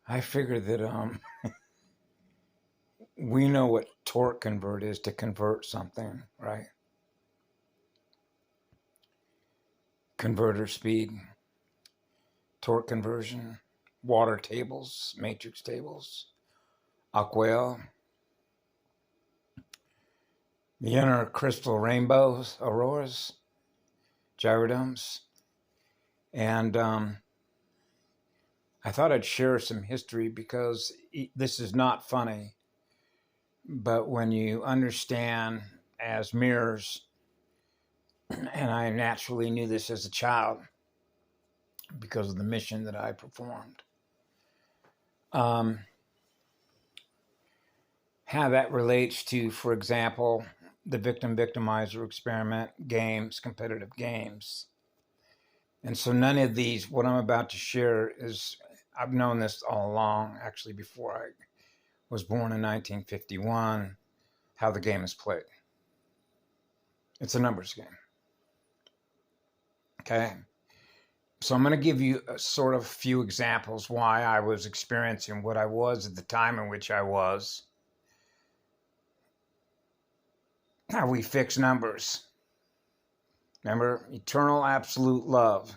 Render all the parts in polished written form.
I figured that we know what torque convert is to convert something, right? Converter speed, torque conversion, water tables, matrix tables, aquel, the inner crystal rainbows, auroras, gyrodomes, and I thought I'd share some history because this is not funny, but when you understand as mirrors, and I naturally knew this as a child because of the mission that I performed, how that relates to, for example, the victim-victimizer experiment, games, competitive games. And so none of these, what I'm about to share is, I've known this all along, actually before I was born in 1951, how the game is played. It's a numbers game. Okay? So I'm going to give you a sort of few examples why I was experiencing what I was at the time in which I was. How we fix numbers. Remember, eternal absolute love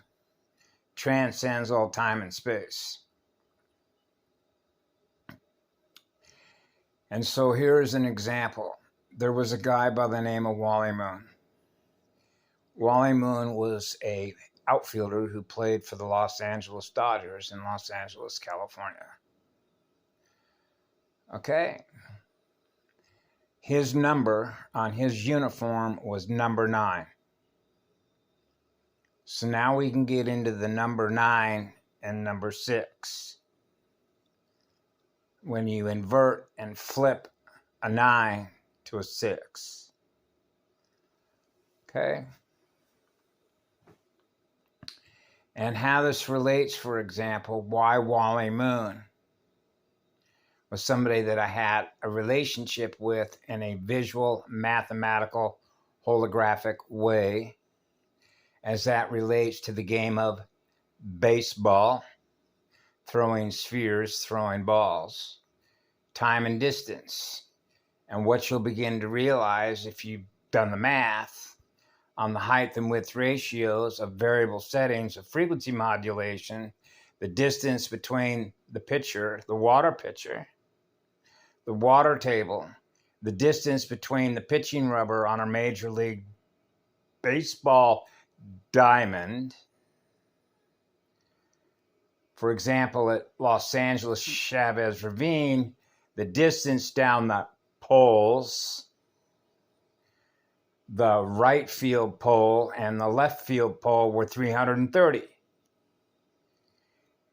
transcends all time and space. And so here's an example. There was a guy by the name of Wally Moon. Wally Moon was an outfielder who played for the Los Angeles Dodgers in Los Angeles, California. Okay. His number on his uniform was number 9. So now we can get into the number 9 and number 6. When you invert and flip a 9 to a 6. Okay? And how this relates, for example, why Wally Moon was somebody that I had a relationship with in a visual, mathematical, holographic way, as that relates to the game of baseball, throwing spheres, throwing balls, time and distance. And what you'll begin to realize if you've done the math on the height and width ratios of variable settings of frequency modulation, the distance between the pitcher, the water pitcher, the water table, the distance between the pitching rubber on a Major League Baseball diamond. For example, at Los Angeles Chavez Ravine, the distance down the poles, the right field pole and the left field pole were 330.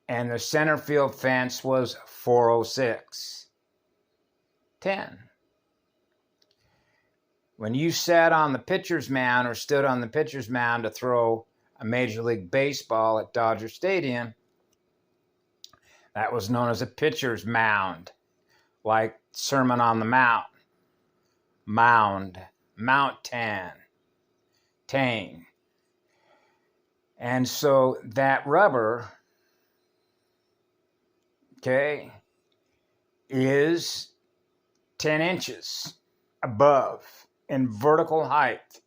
And the center field fence was 406. 10. When you sat on the pitcher's mound or stood on the pitcher's mound to throw a Major League Baseball at Dodger Stadium, that was known as a pitcher's mound, like Sermon on the Mount, mound, mountain, tang. And so that rubber, okay, is 10 inches above in vertical height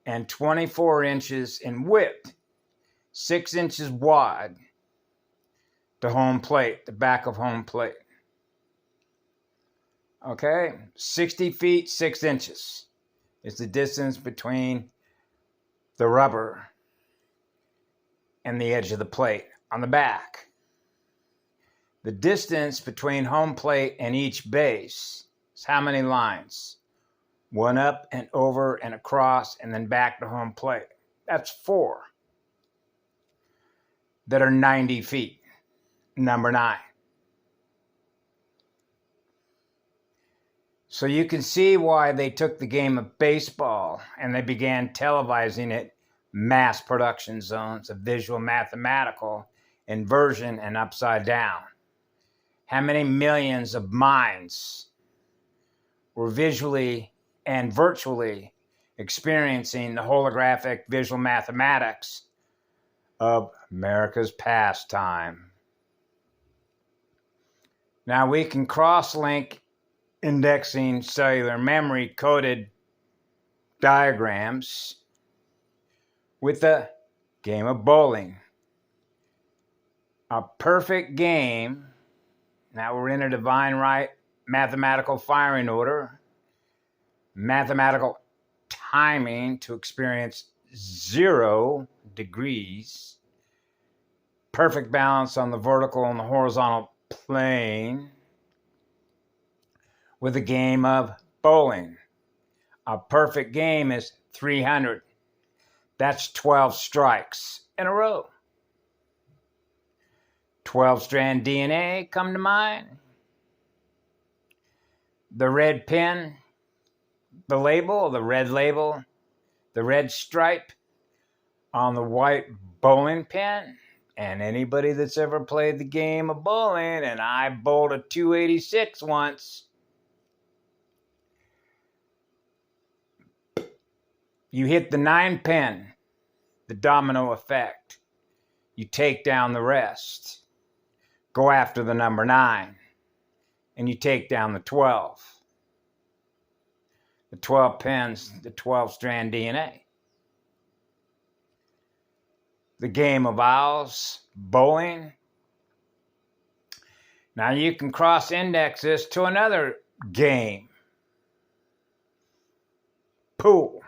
and 24 inches in width, 6 inches wide to home plate, the back of home plate. Okay, 60 feet, 6 inches is the distance between the rubber and the edge of the plate on the back. The distance between home plate and each base is how many lines? 1 up and over and across and then back to home plate. That's 4 that are 90 feet. Number 9. So you can see why they took the game of baseball and they began televising it, mass production zones of visual mathematical inversion and upside down. How many millions of minds were visually and virtually experiencing the holographic visual mathematics of America's pastime? Now we can cross-link indexing cellular memory coded diagrams with a game of bowling. A perfect game. Now we're in a divine right mathematical firing order, mathematical timing to experience 0 degrees, perfect balance on the vertical and the horizontal plane with a game of bowling. A perfect game is 300. That's 12 strikes in a row. 12-strand DNA come to mind. The red pin, the label, the red stripe on the white bowling pin. And anybody that's ever played the game of bowling, and I bowled a 286 once, you hit the 9 pin, the domino effect. You take down the rest. Go after the number 9, and you take down the 12. The 12 pins, the 12-strand DNA. The game of owls, bowling. Now you can cross-index this to another game. Pool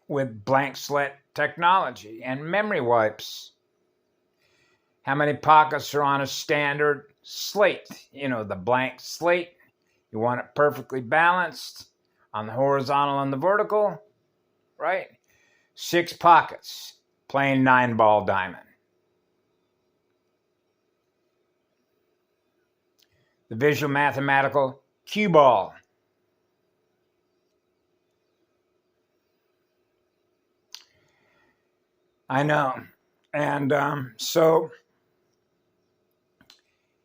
with blank slate technology and memory wipes. How many pockets are on a standard slate? You know, the blank slate. You want it perfectly balanced on the horizontal and the vertical, right? 6 pockets, playing 9-ball diamond. The visual mathematical cue ball. I know. And so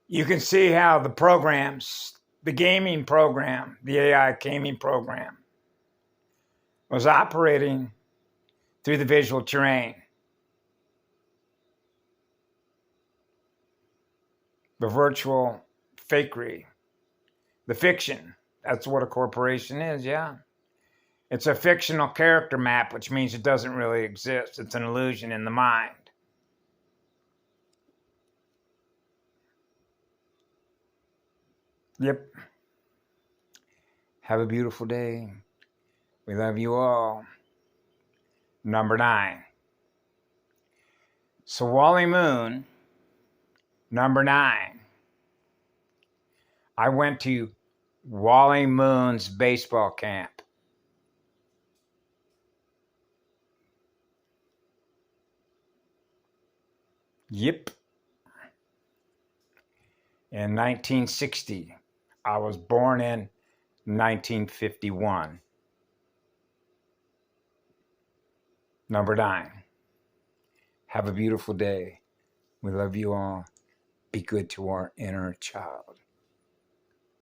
you can see how the programs, the gaming program, the AI gaming program, was operating through the visual terrain. The virtual fakery, the fiction. That's what a corporation is, yeah. It's a fictional character map, which means it doesn't really exist. It's an illusion in the mind. Yep. Have a beautiful day. We love you all. Number 9. So Wally Moon, number 9. I went to Wally Moon's baseball camp. Yep. In 1960. I was born in 1951. Number 9. Have a beautiful day. We love you all. Be good to our inner child.